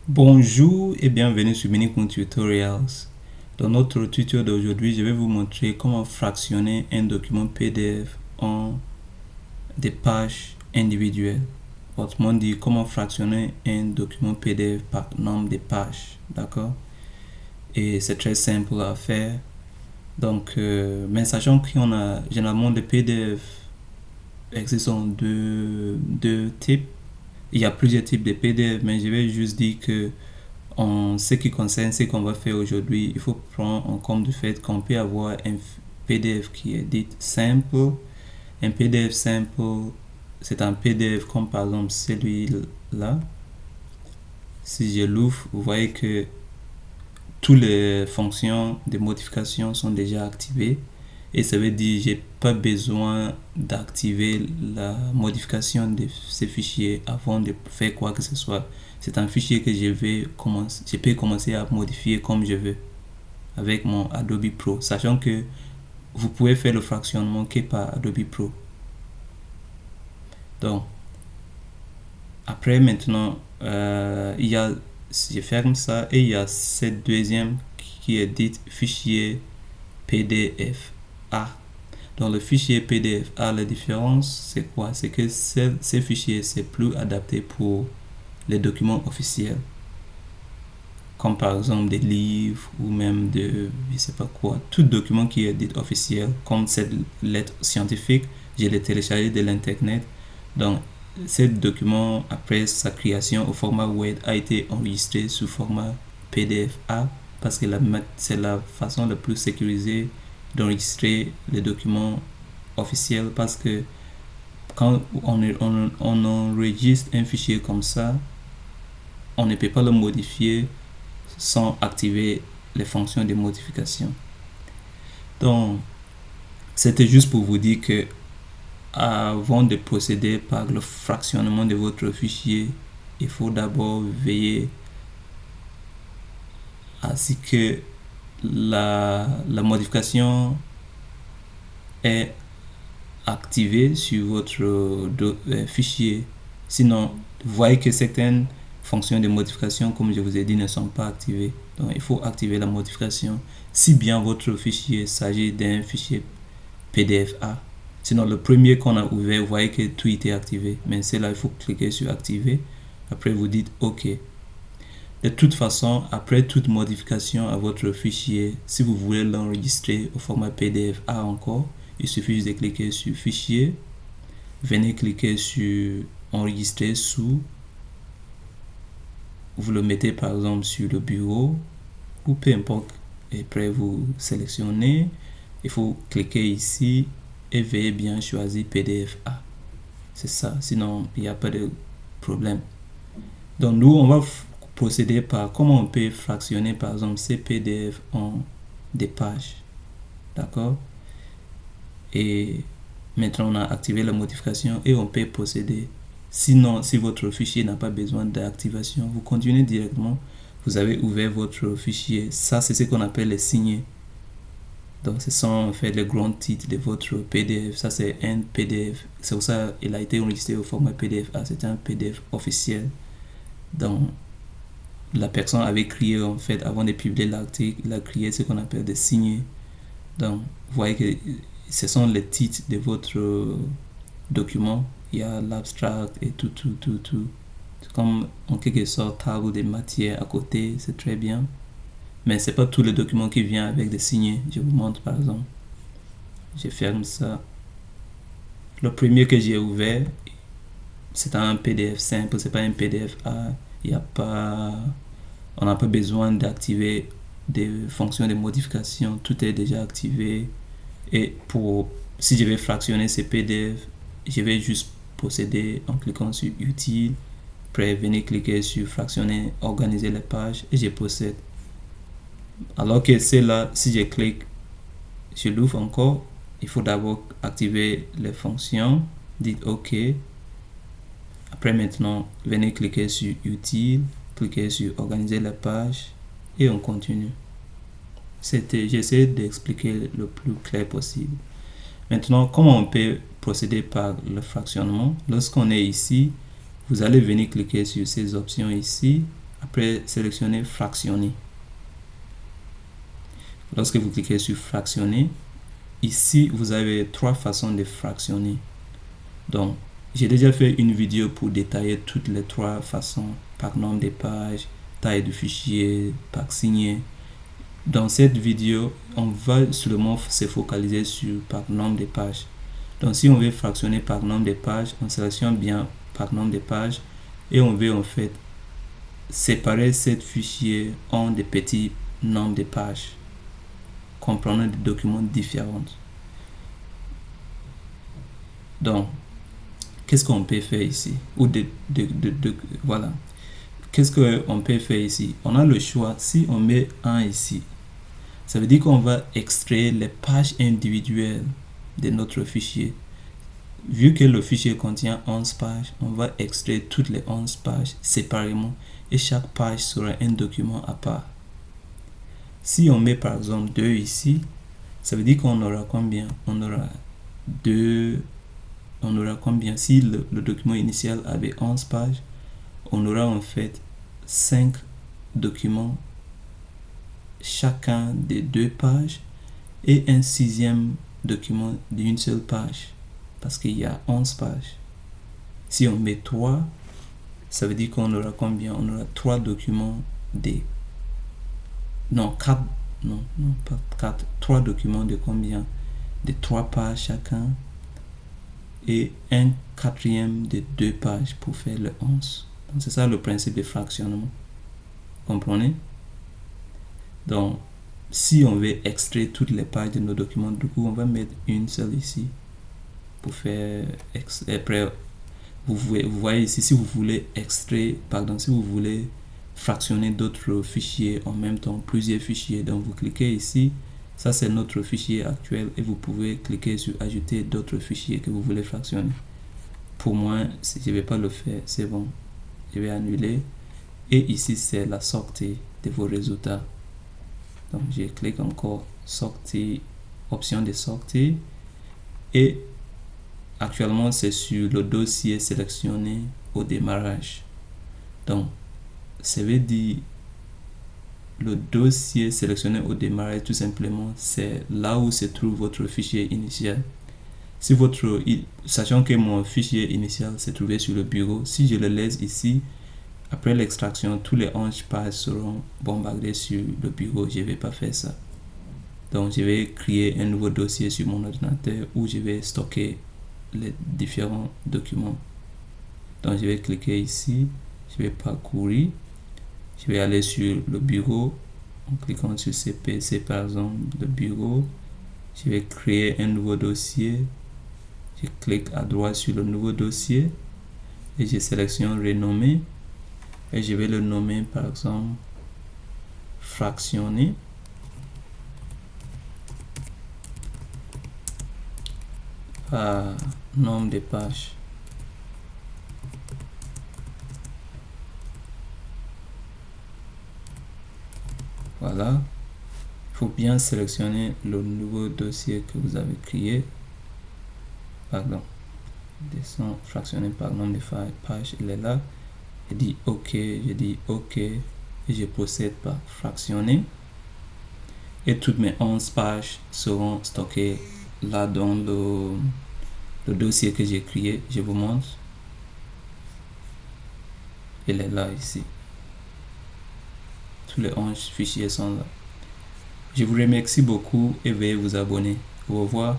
Bonjour et bienvenue sur Minicoon Tutorials. Dans notre tuto d'aujourd'hui, je vais vous montrer comment fractionner un document PDF en des pages individuelles. Autrement dit, comment fractionner un document PDF par nombre de pages. D'accord? Et c'est très simple à faire. Donc, mais sachant qu'on a généralement des PDF existent deux types. Il y a plusieurs types de PDF, mais je vais juste dire que en ce qui concerne ce qu'on va faire aujourd'hui, il faut prendre en compte du fait qu'on peut avoir un PDF qui est dit simple. Un PDF simple, c'est un PDF comme par exemple celui-là. Si je l'ouvre, vous voyez que toutes les fonctions de modification sont déjà activées. Et ça veut dire que j'ai pas besoin d'activer la modification de ces fichiers avant de faire quoi que ce soit. C'est un fichier que je peux commencer à modifier comme je veux avec mon Adobe Pro, sachant que vous pouvez faire le fractionnement que par Adobe Pro. Donc, après maintenant, je ferme ça et il y a cette deuxième qui est dite fichier PDF A. Dans le fichier PDF A, la différence c'est quoi? C'est que ces fichiers c'est plus adapté pour les documents officiels, comme par exemple des livres ou même de je sais pas quoi. Tout document qui est dit officiel, comme cette lettre scientifique, je l'ai téléchargé de l'internet. Donc ce document, après sa création au format Word, a été enregistré sous format PDF A parce que c'est la façon la plus sécurisée d'enregistrer les documents officiels, parce que quand on enregistre un fichier comme ça, on ne peut pas le modifier sans activer les fonctions de modification. Donc, c'était juste pour vous dire que avant de procéder par le fractionnement de votre fichier, il faut d'abord veiller à ce que la modification est activée sur votre fichier. Sinon, vous voyez que certaines fonctions de modification, comme je vous ai dit, ne sont pas activées. Donc, il faut activer la modification si bien votre fichier s'agit d'un fichier PDF A. Sinon, le premier qu'on a ouvert, vous voyez que tout était activé. Mais c'est là, il faut cliquer sur activer. Après, vous dites OK. De toute façon, après toute modification à votre fichier, si vous voulez l'enregistrer au format PDF A encore, il suffit juste de cliquer sur fichier, venez cliquer sur enregistrer sous, vous le mettez par exemple sur le bureau ou peu importe, et après vous sélectionnez, il faut cliquer ici et veuillez bien choisir PDF A. C'est ça, sinon il n'y a pas de problème. Donc nous on va procéder par comment on peut fractionner par exemple ces PDF en des pages. D'accord? Et maintenant on a activé la modification et on peut procéder. Sinon, si votre fichier n'a pas besoin d'activation, vous continuez directement. Vous avez ouvert votre fichier. Ça, c'est ce qu'on appelle les signés. Donc, ce sont en fait les grands titres de votre PDF. Ça, c'est un PDF. C'est pour ça qu'il a été enregistré au format PDF. C'est un PDF officiel. Donc, la personne avait créé, en fait, avant de publier l'article, il a créé ce qu'on appelle des signés. Donc, vous voyez que ce sont les titres de votre document. Il y a l'abstract et tout. C'est comme en quelque sorte table de matière à côté, c'est très bien. Mais c'est pas tous les documents qui viennent avec des signés. Je vous montre par exemple. Je ferme ça. Le premier que j'ai ouvert, c'est un PDF simple, c'est pas un PDF A. On n'a pas besoin d'activer des fonctions de modification. Tout est déjà activé. Et si je vais fractionner ces PDF, je vais juste procéder en cliquant sur utile, après venir cliquer sur fractionner, organiser les pages et je procède. Alors que c'est là, si je clique, je l'ouvre encore, il faut d'abord activer les fonctions, dites OK. Après maintenant, venez cliquer sur utile, cliquer sur organiser la page et on continue. J'essaie d'expliquer le plus clair possible. Maintenant, comment on peut procéder par le fractionnement? Lorsqu'on est ici, vous allez venir cliquer sur ces options ici. Après, sélectionnez fractionner. Lorsque vous cliquez sur fractionner, ici, vous avez 3 façons de fractionner. Donc, j'ai déjà fait une vidéo pour détailler toutes les 3 façons, par nombre de pages, taille de fichier, par signé. Dans cette vidéo, on va seulement se focaliser sur par nombre de pages. Donc, si on veut fractionner par nombre de pages, on sélectionne bien par nombre de pages et on veut en fait séparer ces fichiers en des petits nombres de pages comprenant des documents différents. Donc, qu'est-ce qu'on peut faire ici? Voilà. Qu'est-ce qu'on peut faire ici? On a le choix. Si on met 1 ici, ça veut dire qu'on va extraire les pages individuelles de notre fichier. Vu que le fichier contient 11 pages, on va extraire toutes les 11 pages séparément et chaque page sera un document à part. Si on met par exemple 2 ici, ça veut dire qu'on aura combien? On aura 2. On aura combien? Si le document initial avait 11 pages, on aura en fait 5 documents, chacun de 2 pages, et un 6e document d'une seule page, parce qu'il y a 11 pages. Si on met 3, ça veut dire qu'on aura combien? On aura 3 documents de... Non, 4. Non, pas 4. 3 documents de combien? De 3 pages chacun, et un 4e de 2 pages pour faire le 11. Donc c'est ça le principe de fractionnement. Comprenez? Donc, si on veut extraire toutes les pages de nos documents, du coup, on va mettre une seule ici pour faire... Après, vous voyez ici, si vous voulez extraire, pardon, si vous voulez fractionner d'autres fichiers en même temps, plusieurs fichiers, donc vous cliquez ici. Ça, c'est notre fichier actuel et vous pouvez cliquer sur ajouter d'autres fichiers que vous voulez fractionner. Pour moi, si je ne vais pas le faire, c'est bon. Je vais annuler. Et ici, c'est la sortie de vos résultats. Donc, je clique encore sortie, option de sortie. Et actuellement, c'est sur le dossier sélectionné au démarrage. Donc, ça veut dire le dossier sélectionné au démarrage, tout simplement, c'est là où se trouve votre fichier initial. Si sachant que mon fichier initial se trouvait sur le bureau, si je le laisse ici, après l'extraction, tous les 11 pages seront bombardés sur le bureau. Je ne vais pas faire ça. Donc, je vais créer un nouveau dossier sur mon ordinateur où je vais stocker les différents documents. Donc, je vais cliquer ici, je vais parcourir. Je vais aller sur le bureau en cliquant sur CPC, par exemple, le bureau. Je vais créer un nouveau dossier. Je clique à droite sur le nouveau dossier et je sélectionne renommer et je vais le nommer par exemple fractionner. Par nombre de pages. Voilà, il faut bien sélectionner le nouveau dossier que vous avez créé. Pardon, descend fractionné par nombre de pages, il est là. Je dis OK, et je procède par fractionner. Et toutes mes 11 pages seront stockées là dans le dossier que j'ai créé. Je vous montre. Il est là ici. Tous les 11 fichiers sont là. Je vous remercie beaucoup et veuillez vous abonner. Au revoir.